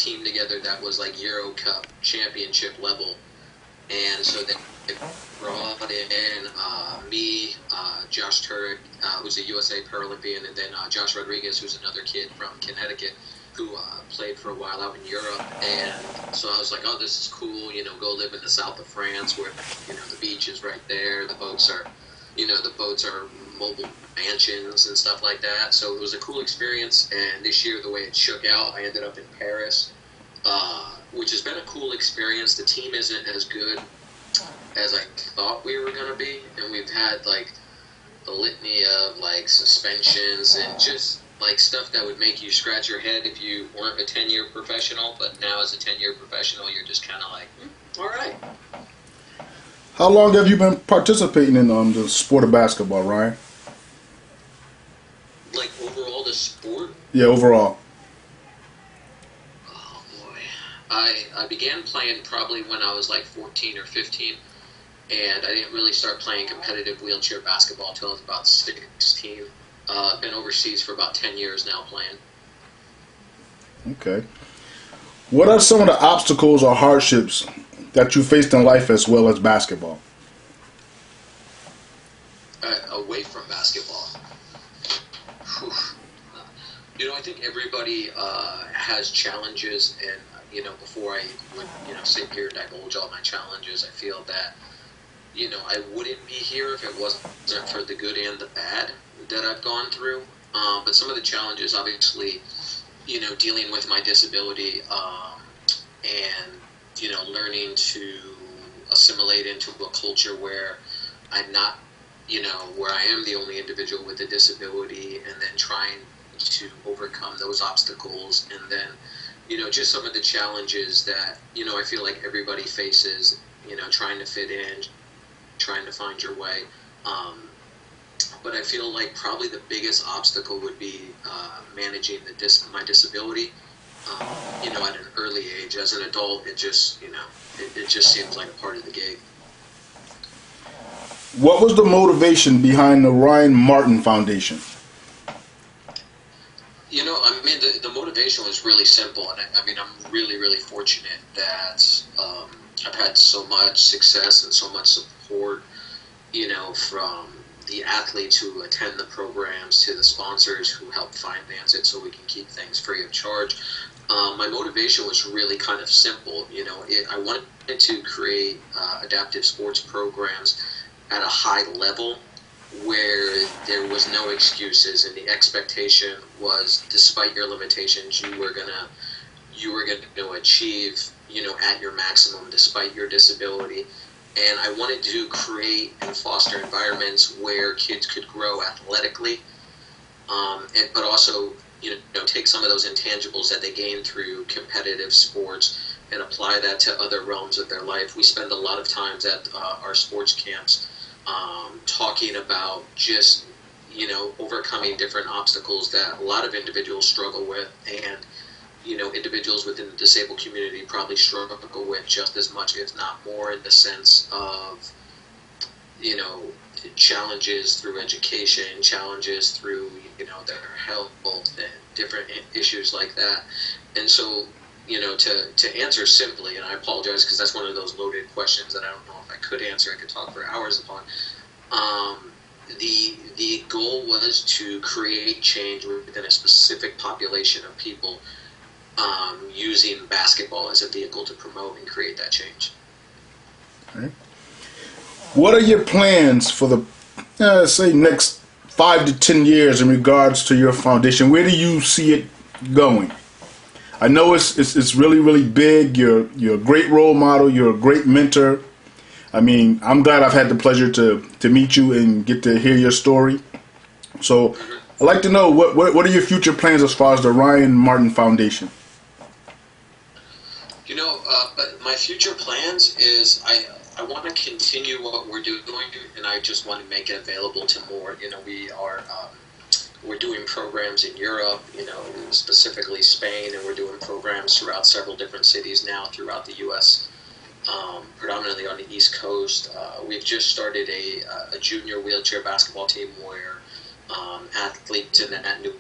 team together that was like Euro Cup championship level, and so they brought in me, Josh Turek, who's a USA Paralympian, and then Josh Rodriguez, who's another kid from Connecticut who played for a while out in Europe. And so I was like, oh, this is cool, go live in the south of France where, the beach is right there. The boats are mobile mansions and stuff like that. So it was a cool experience. And this year, the way it shook out, I ended up in Paris, which has been a cool experience. The team isn't as good as I thought we were going to be. And we've had, like, the litany of, like, suspensions and just, like, stuff that would make you scratch your head if you weren't a 10-year professional. But now as a 10-year professional, you're just kind of like, all right. How long have you been participating in the sport of basketball, Ryan? Like, overall, the sport? Yeah, overall. Oh, boy. I began playing probably when I was, like, 14 or 15. And I didn't really start playing competitive wheelchair basketball until I was about 16. I've been overseas for about 10 years now playing. Okay. What are some of the obstacles or hardships that you faced in life as well as basketball? Away from basketball. Whew. I think everybody has challenges, and, before I would, sit here and divulge all my challenges, I feel that, I wouldn't be here if it wasn't for the good and the bad that I've gone through. But some of the challenges, obviously, dealing with my disability, and, learning to assimilate into a culture where I'm not, where I am the only individual with a disability, and then trying to overcome those obstacles. And then, just some of the challenges that, I feel like everybody faces, trying to fit in, trying to find your way. But I feel like probably the biggest obstacle would be managing my disability. At an early age. As an adult, it just, it just seems like a part of the game. What was the motivation behind the Ryan Martin Foundation? The motivation was really simple, and I'm really, really fortunate that I've had so much success and so much support, from the athletes who attend the programs to the sponsors who help finance it so we can keep things free of charge. My motivation was really kind of simple. I wanted to create adaptive sports programs at a high level where there was no excuses, and the expectation was, despite your limitations, you were gonna achieve, at your maximum despite your disability. And I wanted to create and foster environments where kids could grow athletically, but also, take some of those intangibles that they gain through competitive sports and apply that to other realms of their life. We spend a lot of times at our sports camps talking about just, overcoming different obstacles that a lot of individuals struggle with, and, individuals within the disabled community probably struggle with just as much, if not more, in the sense of, challenges through education, challenges through, their health, and different issues like that. And so, to answer simply, and I apologize because that's one of those loaded questions that I don't know if I could answer. I could talk for hours upon. The goal was to create change within a specific population of people, using basketball as a vehicle to promote and create that change. Okay. What are your plans for the, say, next 5 to 10 years in regards to your foundation? Where do you see it going? I know it's really, really big. You're a great role model. You're a great mentor. I'm glad I've had the pleasure to meet you and get to hear your story. So I'd like to know what are your future plans as far as the Ryan Martin Foundation? But my future plans is I want to continue what we're doing, and I just want to make it available to more. We're doing programs in Europe, specifically Spain, and we're doing programs throughout several different cities now throughout the U.S., predominantly on the East Coast. We've just started a junior wheelchair basketball team where athletes in that new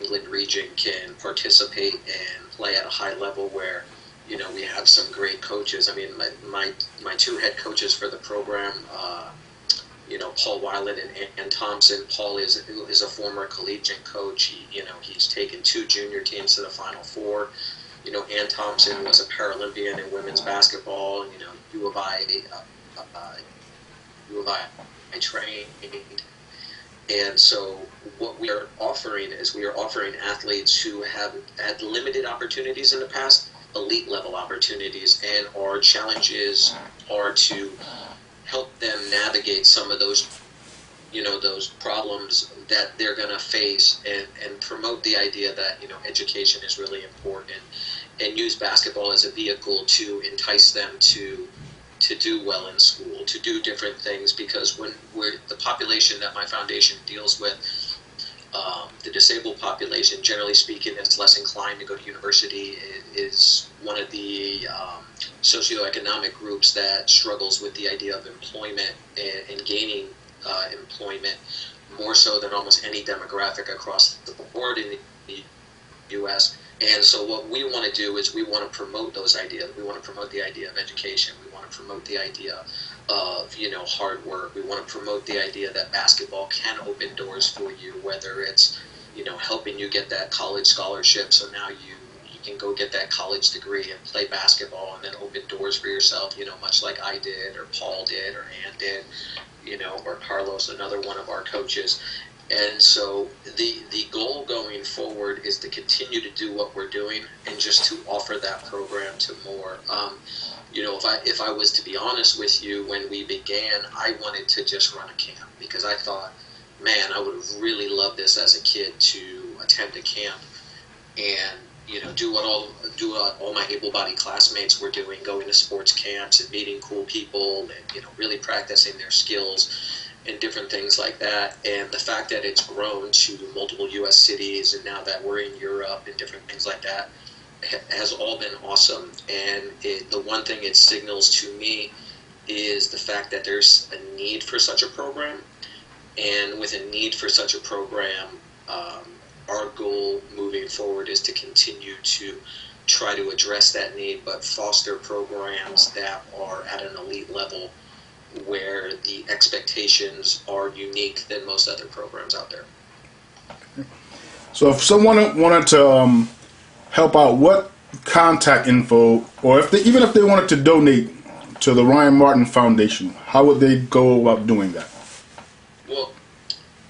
England region can participate and play at a high level where, we have some great coaches. I mean, my two head coaches for the program, Paul Weiland and Ann Thompson. Paul is a former collegiate coach. He's taken two junior teams to the Final Four. Ann Thompson was a Paralympian in women's basketball. U of I trained. And so what we are offering is we are offering athletes who have had limited opportunities in the past, elite level opportunities, and our challenges are to help them navigate some of those problems that they're going to face, and promote the idea that education is really important, and use basketball as a vehicle to entice them to do well in school, to do different things, because when the population that my foundation deals with, the disabled population, generally speaking, is less inclined to go to university, is one of the socioeconomic groups that struggles with the idea of employment and gaining employment more so than almost any demographic across the board in the U.S. And so what we want to do is we want to promote those ideas. We want to promote the idea of education. We want to promote the idea of, hard work. We want to promote the idea that basketball can open doors for you, whether it's, helping you get that college scholarship. So now you can go get that college degree and play basketball and then open doors for yourself, much like I did, or Paul did, or Ann did, or Carlos, another one of our coaches. And so the goal going forward is to continue to do what we're doing and just to offer that program to more. If I was to be honest with you, when we began, I wanted to just run a camp because I thought, man, I would have really loved this as a kid to attend a camp and do what all my able-bodied classmates were doing, going to sports camps and meeting cool people and really practicing their skills and different things like that. And the fact that it's grown to multiple U.S. cities, and now that we're in Europe and different things like that, has all been awesome. And the one thing it signals to me is the fact that there's a need for such a program. And with a need for such a program, our goal moving forward is to continue to try to address that need, but foster programs that are at an elite level where the expectations are unique than most other programs out there. So if someone wanted to help out, what contact info, or even if they wanted to donate to the Ryan Martin Foundation, how would they go about doing that? Well,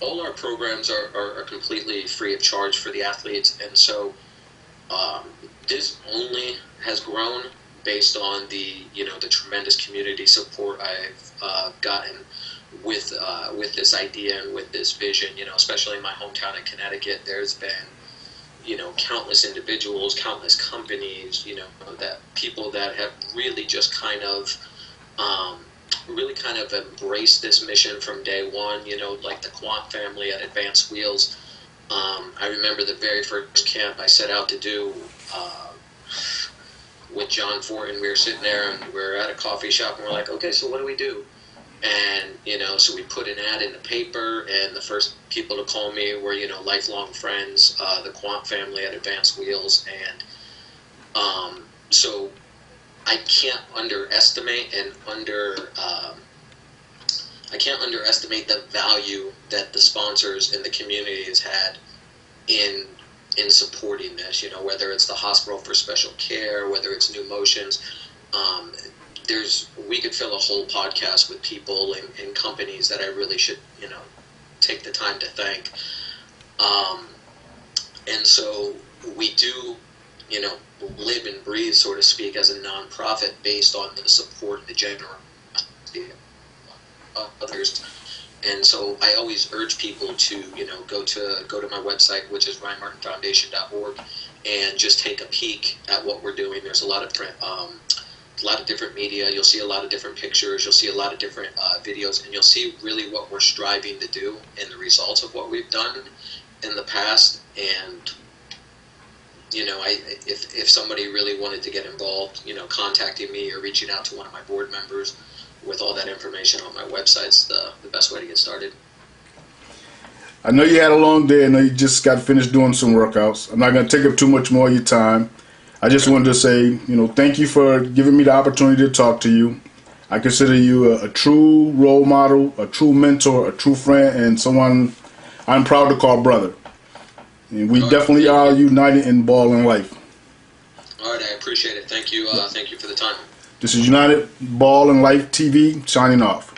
all our programs are completely free of charge for the athletes, and so this only has grown based on the tremendous community support I've gotten with this idea and with this vision. Especially in my hometown in Connecticut, there's been countless individuals, countless companies, that people that have really just kind of embraced this mission from day one, like the Quant family at Advanced Wheels. I remember the very first camp I set out to do with John Fortin. We were sitting there and we were at a coffee shop and we're like, okay, so what do we do? And, so we put an ad in the paper, and the first people to call me were, lifelong friends, the Quant family at Advanced Wheels. And so I can't underestimate the value that the sponsors and the community has had in supporting this, whether it's the Hospital for Special Care, whether it's New Motions. We could fill a whole podcast with people and companies that I really should, take the time to thank. And so we do, live and breathe, so to speak, as a nonprofit based on the support and the generosity of others. And so I always urge people to, go to my website, which is ryanmartinfoundation.org, and just take a peek at what we're doing. There's a lot of different media. You'll see a lot of different pictures. You'll see a lot of different videos, and you'll see really what we're striving to do and the results of what we've done in the past. And if somebody really wanted to get involved, contacting me or reaching out to one of my board members with all that information on my website's the best way to get started. I know you had a long day. I know you just got finished doing some workouts. I'm not going to take up too much more of your time. I just wanted to say, thank you for giving me the opportunity to talk to you. I consider you a true role model, a true mentor, a true friend, and someone I'm proud to call brother. And we definitely are united in ball and life. All right, I appreciate it. Thank you. Thank you for the time. This is United Ball and Life TV signing off.